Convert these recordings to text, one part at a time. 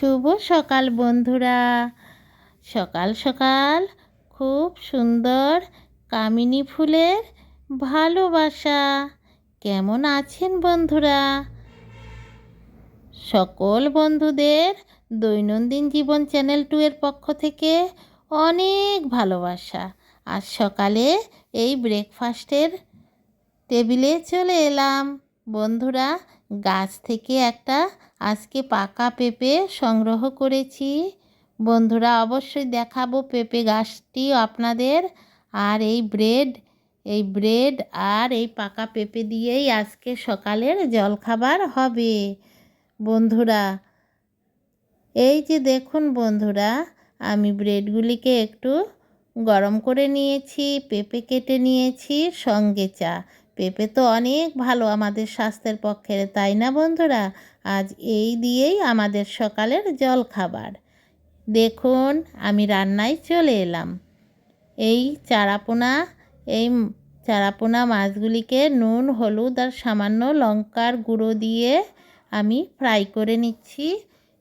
শুভ সকাল বন্ধুরা। সকাল সকাল খুব সুন্দর কামিনী ফুলের ভালোবাসা। কেমন আছেন বন্ধুরা? সকল বন্ধুদের দৈনন্দিন জীবন চ্যানেল 2 এর পক্ষ থেকে অনেক ভালোবাসা। আজ সকালে এই ব্রেকফাস্টের টেবিলে চলে এলাম। বন্ধুরা, গাছ থেকে একটা আজকে পাকা পেঁপে সংগ্রহ করেছি। বন্ধুরা, অবশ্যই দেখাবো পেঁপে গাছটি আপনাদের। আর এই ব্রেড আর এই পাকা পেঁপে দিয়েই আজকে সকালের জলখাবার হবে। বন্ধুরা, এই যে দেখুন বন্ধুরা, আমি ব্রেডগুলিকে একটু গরম করে নিয়েছি, পেঁপে কেটে নিয়েছি, সঙ্গে চা। পেঁপে তো অনেক ভালো আমাদের স্বাস্থ্যের পক্ষে, তাই না বন্ধুরা? আজ এই দিয়েই আমাদের সকালের জলখাবার। দেখুন, আমি রান্নায় চলে এলাম। এই চারাপোনা মাছগুলিকে নুন, হলুদ আর সামান্য লঙ্কার গুঁড়ো দিয়ে আমি ফ্রাই করে নিচ্ছি।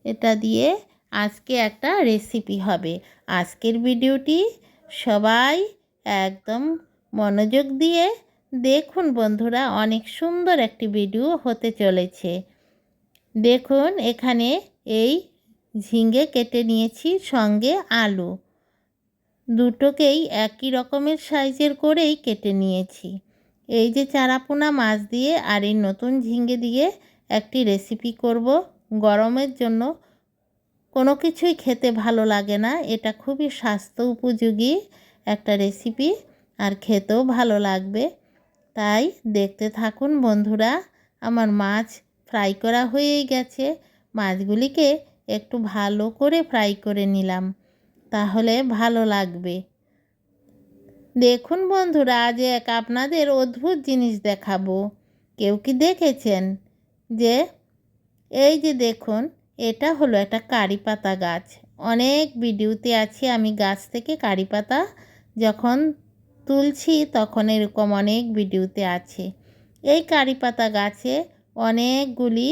এটা দিয়ে আজকে একটা রেসিপি হবে। আজকের ভিডিওটি সবাই একদম মনোযোগ দিয়ে দেখুন বন্ধুরা, অনেক সুন্দর একটি ভিডিও হতে চলেছে। দেখুন, এখানে এই ঝিঙে কেটে নিয়েছি, সঙ্গে আলু দুটোকেই একই রকমের সাইজের করেই কেটে নিয়েছি। এই যে চারাপোনা মাছ দিয়ে আর এই নতুন ঝিঙে দিয়ে একটি রেসিপি করব। গরমের জন্য কোনো কিছুই খেতে ভালো লাগে না, এটা খুবই স্বাস্থ্য উপযোগী একটা রেসিপি, আর খেতেও ভালো লাগবে। তাই দেখতে থাকুন বন্ধুরা। আমার মাছ ফ্রাই করা হয়েই গেছে। মাছগুলিকে একটু ভালো করে ফ্রাই করে নিলাম, তাহলে ভালো লাগবে। দেখুন বন্ধুরা, আজ এক আপনাদের অদ্ভুত জিনিস দেখাবো। কেউ কি দেখেছেন যে এই যে দেখুন, এটা হলো একটা কারি পাতা গাছ। অনেক ভিডিওতে আছে আমি গাছ থেকে কারি পাতা যখন তুলছি, তখন এরকম অনেক ভিডিওতে আছে। এই কারি পাতা গাছে অনেকগুলি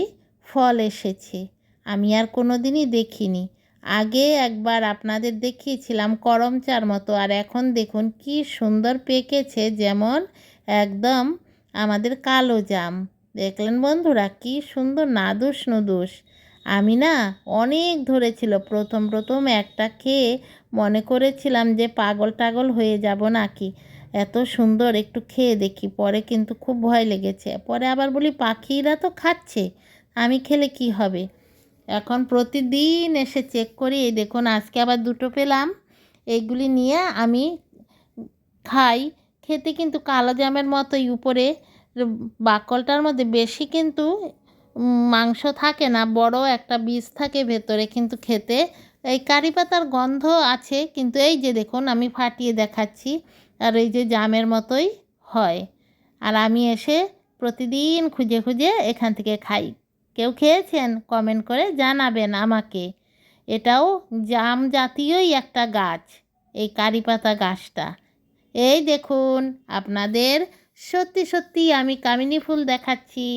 ফল এসেছে, আমি আর কোনো দিনই দেখিনি। আগে একবার আপনাদের দেখিয়েছিলাম করমচার মতো, আর এখন দেখুন কি সুন্দর পেকেছে, যেমন একদম আমাদের কালো জাম। দেখলেন বন্ধুরা, কি সুন্দর নাদুস নুদুস। আমি না অনেক ধরেছিল, প্রথম একটা খেয়ে মনে করেছিলাম যে পাগল টাগল হয়ে যাব নাকি, এত সুন্দর, একটু খেয়ে দেখি। পরে কিন্তু খুব ভয় লেগেছে। পরে আবার বলি পাখিরা তো খাচ্ছে, আমি খেলে কি হবে। এখন প্রতিদিন এসে চেক করি। এই দেখুন, আজকে আবার দুটো পেলাম। এইগুলি নিয়ে আমি খাই। খেতে কিন্তু কালো জামের মতোই, উপরে বাকলটার মধ্যে বেশি কিন্তু মাংস থাকে না, বড় একটা বীজ থাকে ভেতরে, কিন্তু খেতে এই কারি পাতার গন্ধ আছে। কিন্তু এই যে দেখুন, আমি ফাটিয়ে দেখাচ্ছি, আর এই যে জামের মতোই হয়। আর আমি এসে প্রতিদিন খুঁজে খুঁজে এখান থেকে খাই। কেউ খেয়েছেন? কমেন্ট করে জানাবেন আমাকে। এটাও জাম জাতীয়ই একটা গাছ, এই কারি পাতা গাছটা। এই দেখুন, আপনাদের সত্যি সত্যি আমি কামিনী ফুল দেখাচ্ছি।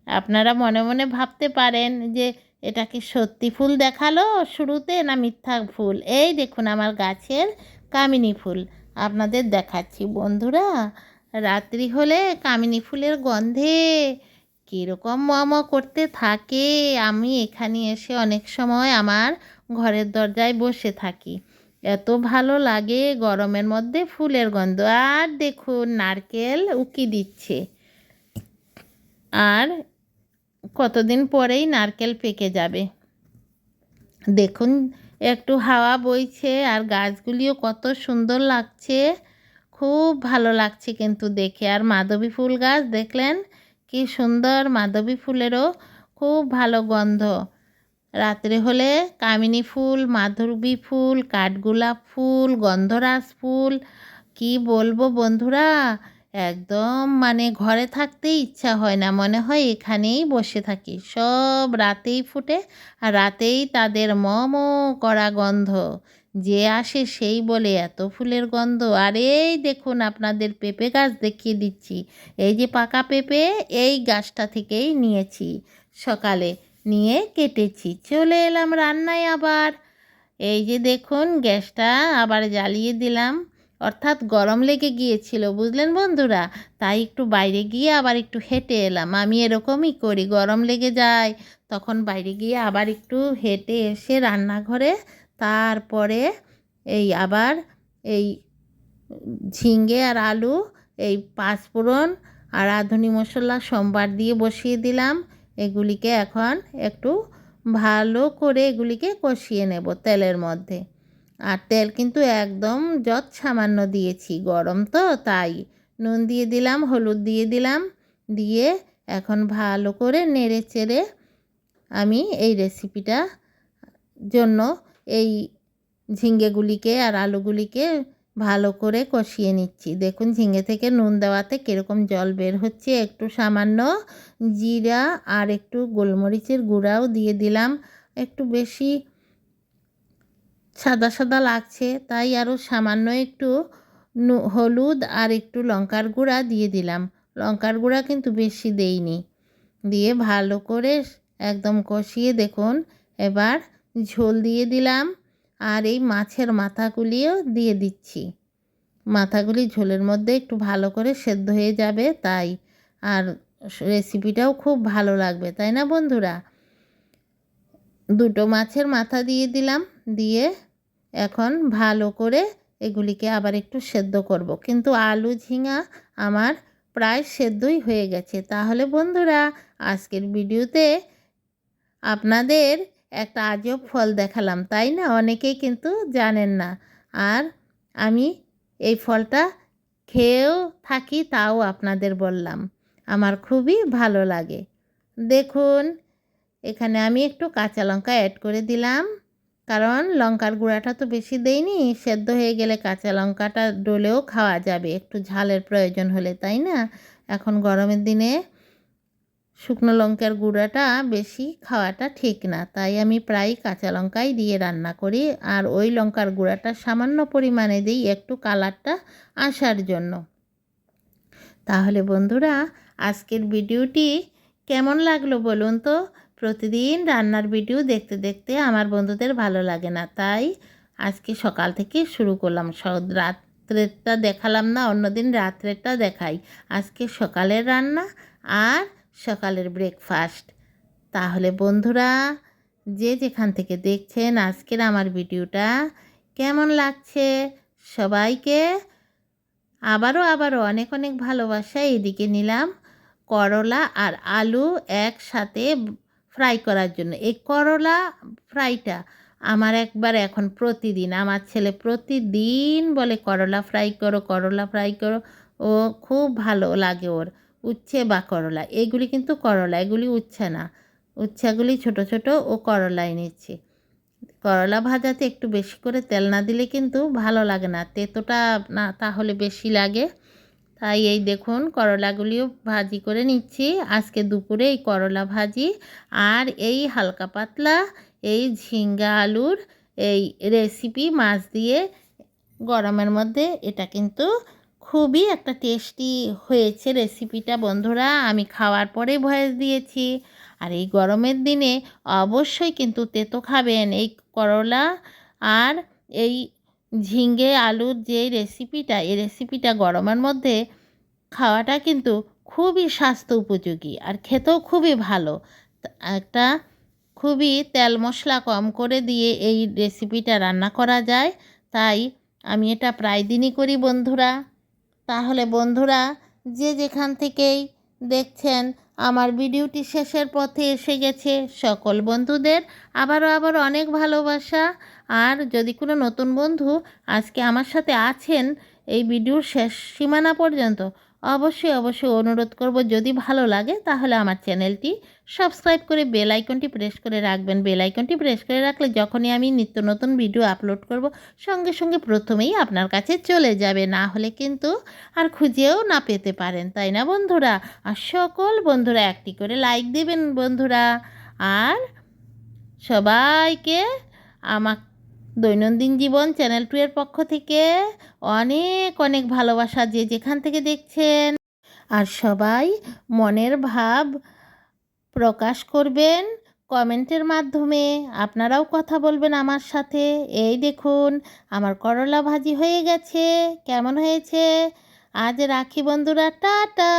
আপনারা মনে মনে ভাবতে পারেন যে এটা কি সত্যি ফুল দেখালো শুরুতে, না মিথ্যা ফুল। এই দেখুন আমার গাছের কামিনী ফুল আপনাদের দেখাচ্ছি। বন্ধুরা, রাত্রি হলে কামিনী ফুলের গন্ধে কীরকম ম করতে থাকে। আমি এখানে এসে অনেক সময় আমার ঘরের দরজায় বসে থাকি, এত ভালো লাগে গরমের মধ্যে ফুলের গন্ধ। আর দেখুন, নারকেল উকি দিচ্ছে, আর কতদিন পরেই নারকেল পেকে যাবে। দেখুন, একটু হাওয়া বইছে, আর গাছগুলিও কত সুন্দর লাগছে, খুব ভালো লাগছে কিন্তু দেখে। আর মাধবী ফুল গাছ দেখলেন কি সুন্দর, মাধবী ফুলেরও খুব ভালো গন্ধ। রাত্রে হলে কামিনী ফুল, মাধবী ফুল, কাঠগোলাপ ফুল, গন্ধরাজ ফুল, কি বলবো বন্ধুরা, একদম মানে ঘরে থাকতেই ইচ্ছা হয় না, মনে হয় এখানেই বসে থাকি। সব রাতেই ফুটে, আর রাতেই তাদের করা গন্ধ। যে আসে সেই বলে এত ফুলের গন্ধ। আর এই দেখুন, আপনাদের পেঁপে গাছ দেখিয়ে দিচ্ছি। এই যে পাকা পেঁপে, এই গাছটা থেকেই নিয়েছি সকালে। নিয়ে কেটেছি। চলে এলাম রান্নায় আবার। এই যে দেখুন গ্যাসটা আবার জ্বালিয়ে দিলাম, অর্থাৎ গরম লেগে গিয়েছিল বুঝলেন বন্ধুরা, তাই একটু বাইরে গিয়ে আবার একটু হেঁটে এলাম। আমি এরকমই করি, গরম লেগে যায় তখন বাইরে গিয়ে আবার একটু হেঁটে এসে রান্নাঘরে তারপরে এই আবার এই ঝিঙে আর আলু, এই পাঁচফোড়ন আর রাঁধুনি মশলা সম্বার দিয়ে বসিয়ে দিলাম। এগুলিকে এখন একটু ভালো করে এগুলিকে কষিয়ে নেব তেলের মধ্যে। আর তেল কিন্তু একদম সামান্য দিয়েছি, গরম তো তাই। নুন দিয়ে দিলাম, হলুদ দিয়ে দিলাম, দিয়ে এখন ভালো করে নেড়ে চেড়ে আমি এই রেসিপিটা জন্য এই ঝিঙ্গেগুলিকে আর আলুগুলিকে ভালো করে কষিয়ে নিচ্ছি। দেখুন ঝিঙে থেকে নুন দেওয়াতে কীরকম জল বের হচ্ছে। একটু সামান্য জিরা আর একটু গোলমরিচের গুঁড়াও দিয়ে দিলাম। একটু বেশি সাদা সাদা লাগছে তাই আরও সামান্য একটু হলুদ আর একটু লঙ্কার গুঁড়া দিয়ে দিলাম। লঙ্কার গুঁড়া কিন্তু বেশি দেইনি। দিয়ে ভালো করে একদম কষিয়ে দেখুন এবার ঝোল দিয়ে দিলাম। আর এই মাছের মাথাগুলিও দিয়ে দিচ্ছি। মাথাগুলি ঝোলের মধ্যে একটু ভালো করে সেদ্ধ হয়ে যাবে তাই। আর রেসিপিটাও খুব ভালো লাগবে, তাই না বন্ধুরা? দুটো মাছের মাথা দিয়ে দিলাম, দিয়ে এখন ভালো করে এগুলিকে আবার একটু সেদ্ধ করব। কিন্তু আলু ঝিঙা আমার প্রায় সেদ্ধই হয়ে গেছে। তাহলে বন্ধুরা আজকের ভিডিওতে আপনাদের একটা আজব ফল দেখালাম, তাই না? অনেকেই কিন্তু জানেন না। আর আমি এই ফলটা খেয়েও থাকি, তাও আপনাদের বললাম। আমার খুবই ভালো লাগে। দেখুন এখানে আমি একটু কাঁচা লঙ্কা অ্যাড করে দিলাম, কারণ লঙ্কার গুঁড়াটা তো বেশি দেইনি। সেদ্ধ হয়ে গেলে কাঁচা লঙ্কাটা ডলেও খাওয়া যাবে একটু ঝালের প্রয়োজন হলে, তাই না? এখন গরমের দিনে শুকনো লঙ্কার গুঁড়াটা বেশি খাওয়াটা ঠিক না, তাই আমি প্রায় কাঁচা লঙ্কাই দিয়ে রান্না করি। আর ওই লঙ্কার গুঁড়াটা সামান্য পরিমাণে দিই একটু কালারটা আসার জন্য। তাহলে বন্ধুরা আজকের ভিডিওটি কেমন লাগলো বলুন তো? প্রতিদিন রান্নার ভিডিও দেখতে দেখতে আমার বন্ধুদের ভালো লাগে না, তাই আজকে সকাল থেকে শুরু করলাম। রাত্রেরটা দেখালাম না, অন্যদিন রাত্রেরটা দেখাই। আজকে সকালের রান্না আর সকালের ব্রেকফাস্ট। তাহলে বন্ধুরা যে যেখান থেকে দেখছেন আজকের আমার ভিডিওটা কেমন লাগছে সবাইকে আবারও অনেক অনেক ভালোবাসা। এদিকে নিলাম করলা আর আলু একসাথে ফ্রাই করার জন্য। এই করলা ফ্রাইটা আমার একবার এখন প্রতিদিন, আমার ছেলে প্রতিদিন বলে করলা ফ্রাই করো, করলা ফ্রাই করো। ও খুব ভালো লাগে ওর। উচ্ছে বা করলা, এগুলি কিন্তু করলা, এগুলি উচ্ছে না। উচ্ছেগুলি ছোট ছোট, ও করলাই নিচ্ছে। করলা ভাজাতে একটু বেশি করে তেল না দিলে কিন্তু ভালো লাগে না, তেতোটা না তাহলে বেশি লাগে। তাই এই দেখুন করলাগুলিও ভাজি করে নিচ্ছি। আজকে দুপুরে এই করলা ভাজি আর এই হালকা পাতলা এই ঝিঙ্গা আলুর এই রেসিপি মাছ দিয়ে গরমের মধ্যে, এটা কিন্তু খুবই একটা টেস্টি হয়েছে রেসিপিটা বন্ধুরা। আমি খাওয়ার পরে ভয়েস দিয়েছি। আর এই গরমের দিনে অবশ্যই কিন্তু তেতো খাবেন। এই করলা আর এই ঝিঙ্গে আলুর যে রেসিপিটা, এই রেসিপিটা গরমের মধ্যে খাওয়াটা কিন্তু খুবই স্বাস্থ্য উপযোগী আর খেতেও খুবই ভালো। একটা খুবই তেল মশলা কম করে দিয়ে এই রেসিপিটা রান্না করা যায়, তাই আমি এটা প্রায় দিনই করি বন্ধুরা। তাহলে বন্ধুরা যে যেখান থেকেই দেখছেন আমার ভিডিওটি শেষের পথে এসে গেছে, সকল বন্ধুদের আবারও অনেক ভালোবাসা। আর যদি কোনো নতুন বন্ধু আজকে আমার সাথে আছেন এই ভিডিওর শেষ সীমানা পর্যন্ত, অবশ্যই অনুরোধ করব, যদি ভালো লাগে তাহলে আমার চ্যানেলটি সাবস্ক্রাইব করে বেল আইকনটি প্রেস করে রাখবেন। বেল আইকনটি প্রেস করে রাখলে যখনই আমি নিত্য নতুন ভিডিও আপলোড করব সঙ্গে সঙ্গে প্রথমেই আপনার কাছে চলে যাবে, না হলে কিন্তু আর খুঁজেও না পেতে পারেন, তাই না বন্ধুরা? আর সকল বন্ধুরা একটি করে লাইক দেবেন বন্ধুরা। আর সবাইকে আমার দৈনন্দিন জীবন চ্যানেল 2 এর পক্ষ থেকে অনেক অনেক ভালোবাসা, যে যেখান থেকে দেখছেন। আর সবাই মনের ভাব প্রকাশ করবেন কমেন্টের মাধ্যমে আপনারাও কথা বলবেন আমার সাথে। এই দেখুন আমার করলা ভাজি হয়ে গেছে। কেমন হয়েছে? আজ রাখি বন্ধুরা, টাটা।